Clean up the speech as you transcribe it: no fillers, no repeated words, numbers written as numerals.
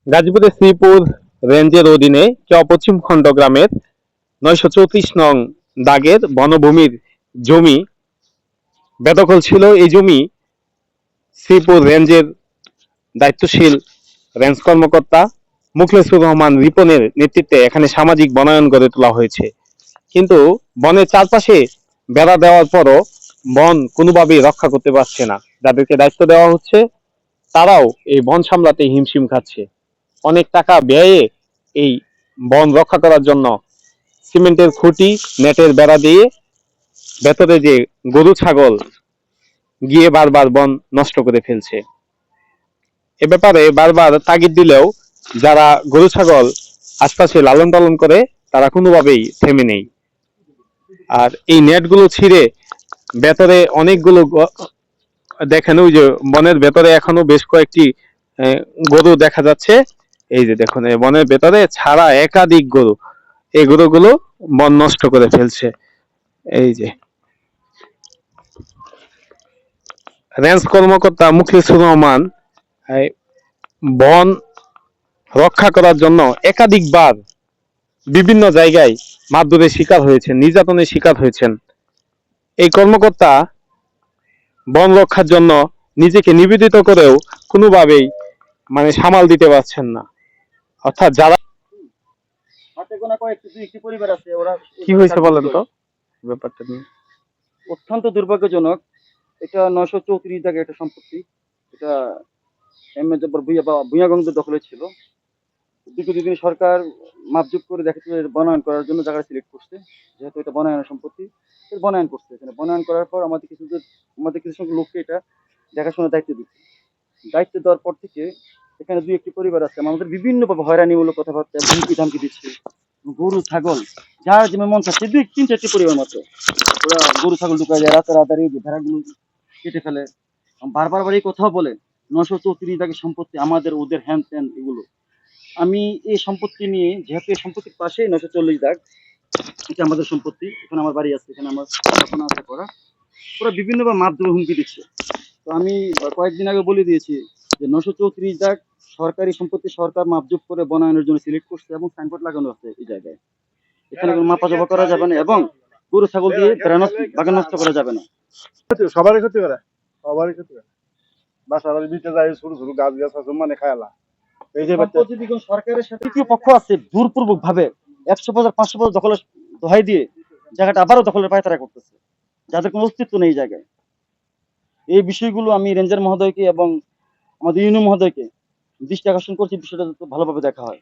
গাজীপুরের শ্রীপুর রেঞ্জের অধীনে কেওয়া পশ্চিম খণ্ড গ্রামের 934 নং দাগের বনভূমির জমি বেদখল ছিল। এই জমি শ্রীপুর রেঞ্জের দায়িত্বশীল রেঞ্জ কর্মকর্তা মুখলেসুর রহমান রিপনের নেতৃত্বে এখানে সামাজিক বনায়ন গড়ে তোলা হয়েছে। কিন্তু বনের চারপাশে বেড়া দেওয়ার পরও বন কোনোভাবেই রক্ষা করতে পারছে না। যাদেরকে দায়িত্ব দেওয়া হচ্ছে তারাও এই বন সামলাতে হিমশিম খাচ্ছে। অনেক টাকা ব্যয়ে এই বন রক্ষা করার জন্য সিমেন্টের খুঁটি, নেটের বেড়া দিয়ে ভেতরে যে গরু ছাগল গিয়ে বারবার বন নষ্ট করে ফেলছে। এ ব্যাপারে বারবার তাগিদ দিলেও যারা গরু ছাগল আশপাশে লালন পালন করে তারা কোনোভাবেই থেমে নেই। আর এই নেটগুলো ছিঁড়ে ভেতরে অনেকগুলো দেখেন, ওই যে বনের ভেতরে এখনো বেশ কয়েকটি গরু দেখা যাচ্ছে। এই যে দেখুন, এই বনের ভেতরে ছাড়া একাধিক গরু, এই গরুগুলো বন নষ্ট করে ফেলছে। এই যে রেঞ্জ কর্মকর্তা মুখলেসুর রহমান বন রক্ষা করার জন্য একাধিকবার বিভিন্ন জায়গায় মারধরের শিকার হয়েছেন, নির্যাতনের শিকার হয়েছেন। এই কর্মকর্তা বন রক্ষার জন্য নিজেকে নিবেদিত করেও কোনোভাবেই সামাল দিতে পারছেন না। অর্থাৎ যারা পরিবার আছে, ওরা কি হয়েছে বলেন তো ব্যাপারটা নিয়ে। অত্যন্ত দুর্ভাগ্যজনক। এটা 934 দাগে একটা সম্পত্তি। এটা ভূঁইয়াগঞ্জ দখলে ছিল। বিগত দিনে সরকার মাপজোপ করে দেখেছিল বনায়ন করার জন্য জায়গা সিলেক্ট করছে। যেহেতু এটা বনায়নের সম্পত্তি, বনায়ন করছে। এখানে বনায়ন করার পর আমাদের কিছু সংখ্যক লোককে এটা দেখাশোনার দায়িত্ব দিচ্ছে। দায়িত্ব দেওয়ার পর থেকে এখানে দুই একটি পরিবার আছে আমাদের বিভিন্নভাবে হয়রানিমূলক কথাবার্তা, হুমকি ধামকি দিচ্ছে। গরু ছাগল যার যেমন মন চাচ্ছে, দুই তিন চারটি পরিবার মাত্র, ওরা গরু ছাগল ঢুকায় যায়, রাতারাতারি ভেড়াগুলো কেটে ফেলে। বারবার এই কথাও বলে 934 দাগে সম্পত্তি আমাদের, ওদের, হ্যান ত্যান এগুলো। আমি এই সম্পত্তি নিয়ে, যেহেতু এই সম্পত্তির পাশে 940 দাগ, এটা আমাদের সম্পত্তি, এখানে আমার বাড়ি আছে, এখানে আমার স্থাপনা আছে করা, ওরা বিভিন্নভাবে মাধ্যমে হুমকি দিচ্ছে। তো আমি কয়েকদিন আগে বলে দিয়েছি যে 934 দাগ সরকারি সম্পত্তি, সরকার মাপজোপ করে বনায়নের জন্য সিলেক্ট করছে এবং সাইনবোর্ড লাগানো আছে এই জায়গায়। এখানে কোনো মাপাজোপা করা যাবে না এবং গরু ছাগল দিয়ে বাগান নষ্ট করা যাবে না। সবারই ক্ষতি করে, সবারই ক্ষতি করে। বাসা বাড়ি দিতে যায়, ছোট ছোট গাছ গাছ আছে খায়ালা। এই যে সরকারের সাথে তৃতীয় পক্ষ আছে, জোরপূর্বক ভাবে 100 বছর 500 বছর দখলের দোহাই দিয়ে জায়গাটা আবারও দখলের পায়তারা করতেছে, যাদের কোনো অস্তিত্ব নেই এই জায়গায়। এই বিষয়গুলো আমি রেঞ্জার মহোদয়কে এবং আমাদের ইউনিয়ন মহোদয়কে দৃষ্টি আকর্ষণ করছি, বিষয়টা ভালোভাবে দেখা হয়।